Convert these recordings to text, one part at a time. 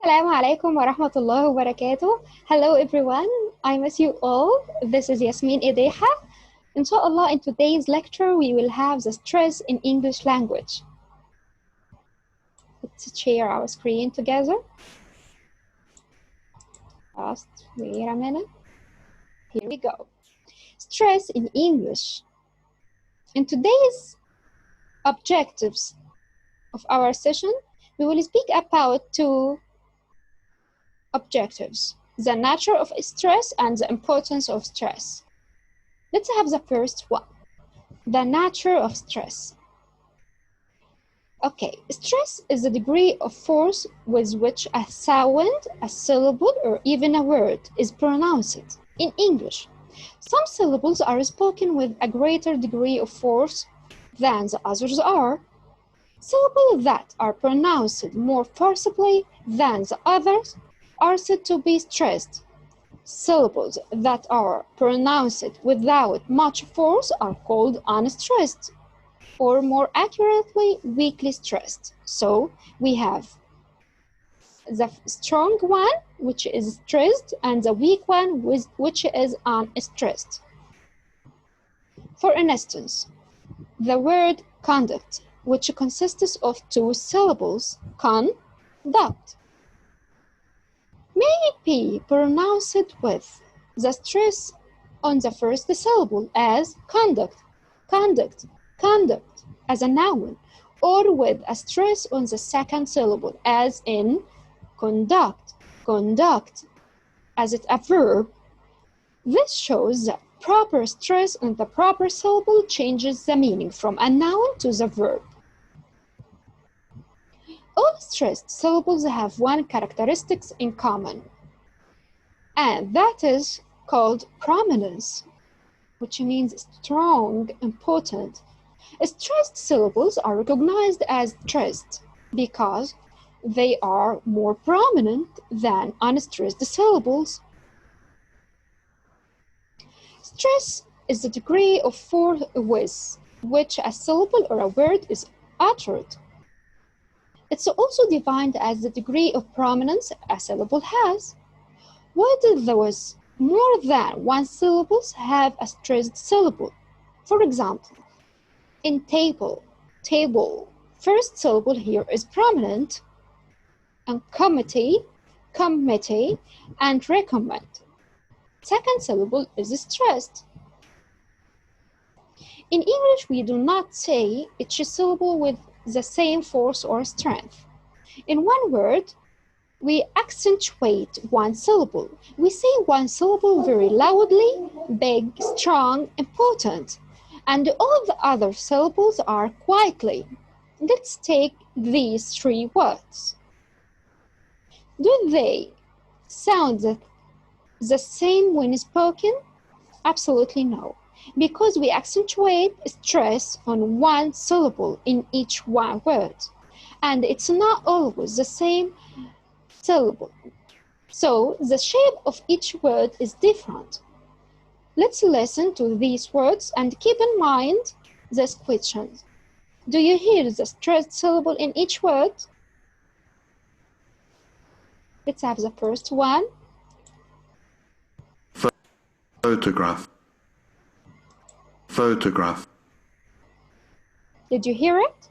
Assalamu alaikum wa rahmatullahi wa barakatuh. Hello everyone, I miss you all. This is Yasmin Edeha. Inshallah, in today's lecture, we will have the stress in English language. Let's share our screen together. Just wait a minute. Here we go. Stress in English. In today's objectives of our session, we will speak about two objectives: the nature of stress and the importance of stress. Let's have the first one, the nature of stress. Okay, stress is the degree of force with which a sound, a syllable, or even a word is pronounced in English. Some syllables are spoken with a greater degree of force than the others are. Syllables that are pronounced more forcibly than the others are said to be stressed. Syllables that are pronounced without much force are called unstressed, or more accurately, weakly stressed. So we have the strong one, which is stressed, and the weak one, which is unstressed. For instance, the word conduct, which consists of two syllables, conduct, may be pronounced with the stress on the first syllable as conduct, conduct, conduct as a noun, or with a stress on the second syllable as in conduct, conduct as it a verb. This shows that proper stress on the proper syllable changes the meaning from a noun to the verb. All stressed syllables have one characteristic in common, and that is called prominence, which means strong, important. Stressed syllables are recognized as stressed because they are more prominent than unstressed syllables. Stress is the degree of force with which a syllable or a word is uttered. It's also defined as the degree of prominence a syllable has. Whether those more than one syllables have a stressed syllable. For example, in table, table, first syllable here is prominent, and committee, committee, and recommend. Second syllable is stressed. In English, we do not say each syllable with the same force or strength. In one word, we accentuate one syllable. We say one syllable very loudly, big, strong, important, and all the other syllables are quietly. Let's take these three words. Do they sound the same when spoken? Absolutely no, because we accentuate stress on one syllable in each one word, and it's not always the same syllable. So the shape of each word is different. Let's listen to these words and keep in mind this question. Do you hear the stressed syllable in each word? Let's have the first one. Photograph. Photograph. Did you hear it?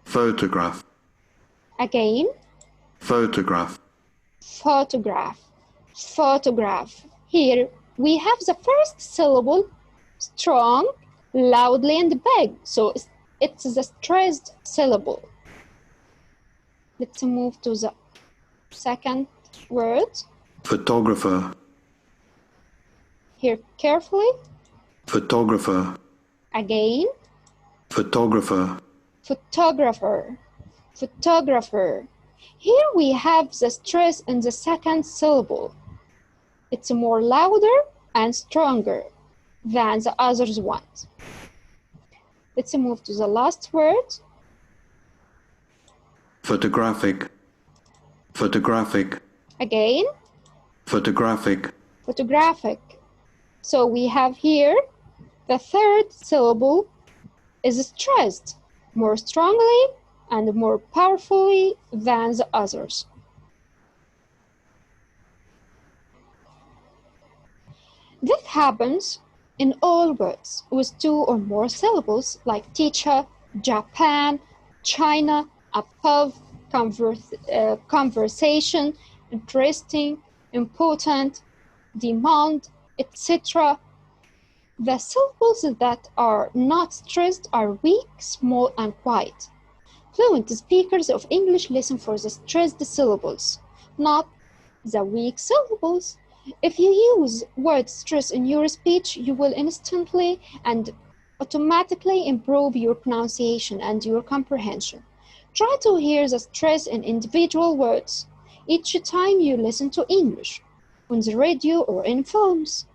Photograph. Again. Photograph. Photograph. Photograph. Here we have the first syllable strong, loudly, and big. So it's the stressed syllable. Let's move to the second word. Photographer. Here carefully. Photographer. Again. Photographer. Photographer. Photographer. Here we have the stress in the second syllable. It's more louder and stronger than the other ones. Let's move to the last word. Photographic. Photographic. Again. Photographic. Photographic. So we have here the third syllable is stressed more strongly and more powerfully than the others. This happens in all words with two or more syllables like teacher, Japan, China, above, conversation, interesting, important, demand, etc. The syllables that are not stressed are weak, small, and quiet. Fluent speakers of English listen for the stressed syllables, not the weak syllables. If you use word stress in your speech, you will instantly and automatically improve your pronunciation and your comprehension. Try to hear the stress in individual words each time you listen to English, on the radio or in films.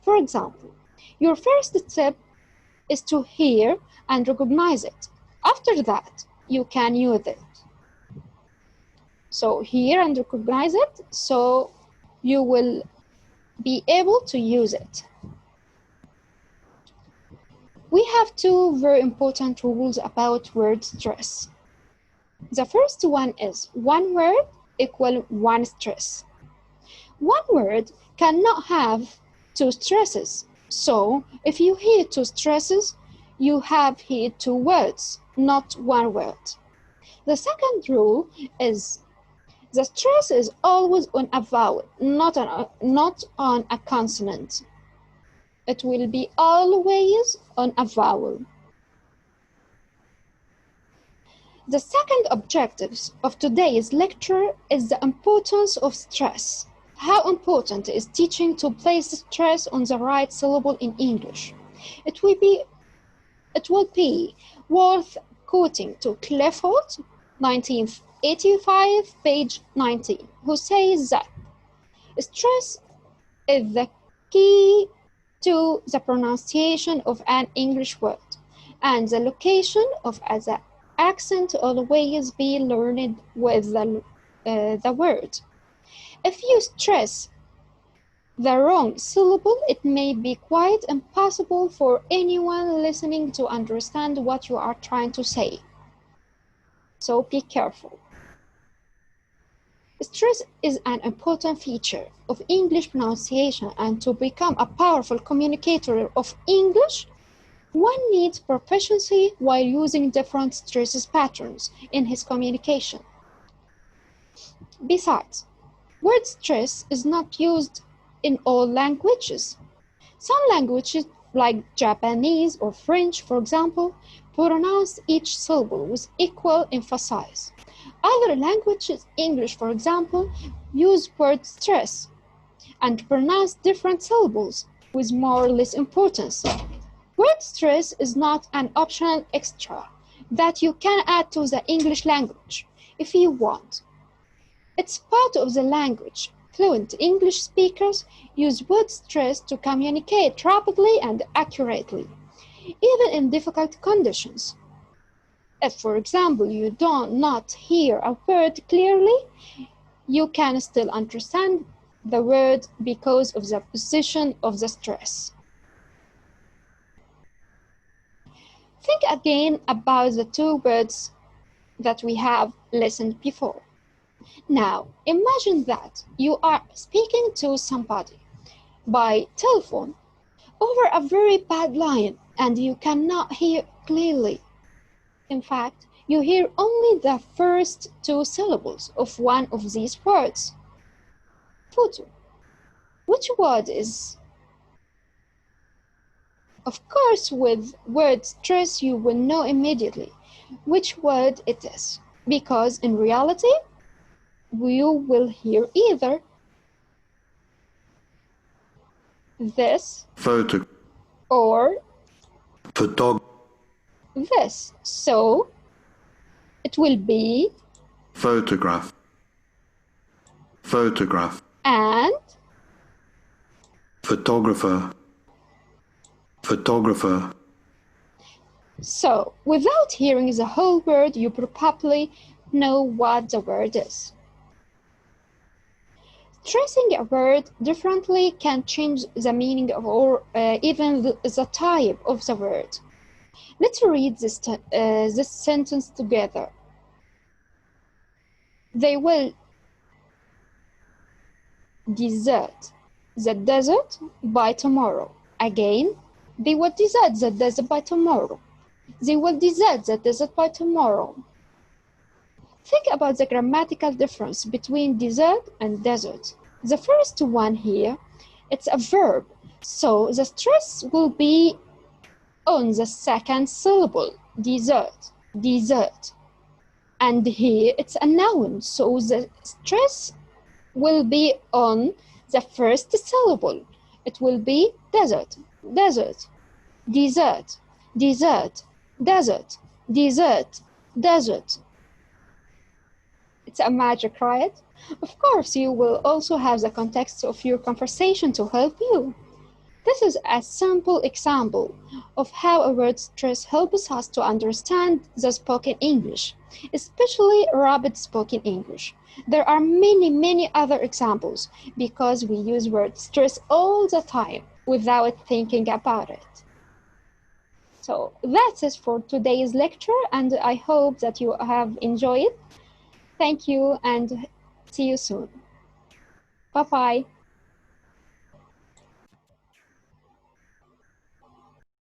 For example, your first step is to hear and recognize it. After that, you can use it. So hear and recognize it, so you will be able to use it. We have two very important rules about word stress. The first one is one word equal one stress. One word cannot have two stresses. So if you hear two stresses, you have here two words, not one word. The second rule is the stress is always on a vowel, not on a consonant. It will be always on a vowel. The second objective of today's lecture is the importance of stress. How important is teaching to place stress on the right syllable in English? It will be worth quoting to Clifford, 1985, page 19, who says that stress is the key to the pronunciation of an English word, and the location of the accent always be learned with the word. If you stress the wrong syllable, it may be quite impossible for anyone listening to understand what you are trying to say. So be careful. Stress is an important feature of English pronunciation, and to become a powerful communicator of English, one needs proficiency while using different stress patterns in his communication. Besides, word stress is not used in all languages. Some languages, like Japanese or French, for example, pronounce each syllable with equal emphasis. Other languages, English for example, use word stress and pronounce different syllables with more or less importance. Word stress is not an optional extra that you can add to the English language if you want. It's part of the language. Fluent English speakers use word stress to communicate rapidly and accurately, even in difficult conditions. If, for example, you do not hear a word clearly, you can still understand the word because of the position of the stress. Think again about the two words that we have listened before. Now, imagine that you are speaking to somebody by telephone over a very bad line and you cannot hear clearly. In fact, you hear only the first two syllables of one of these words. Photo. Which word is? Of course, with word stress, you will know immediately which word it is, because in reality, you will hear either this photo, or photog, this. So it will be photograph, photograph, and photographer, photographer. So without hearing the whole word, you probably know what the word is. Stressing a word differently can change the meaning of or even the type of the word. Let's read this sentence together. They will desert the desert by tomorrow. Again, they will desert the desert by tomorrow. They will desert the desert by tomorrow. Think about the grammatical difference between desert and desert. The first one here, it's a verb, so the stress will be on the second syllable, desert, desert. And here it's a noun, so the stress will be on the first syllable. It will be desert, desert, desert, desert, desert, desert, desert. It's a magic, right? Of course, you will also have the context of your conversation to help you. This is a simple example of how a word stress helps us to understand the spoken English, especially rapid spoken English. There are many other examples because we use word stress all the time without thinking about it. So that's it for today's lecture, and I hope that you have enjoyed it. Thank you and see you soon. Bye-bye.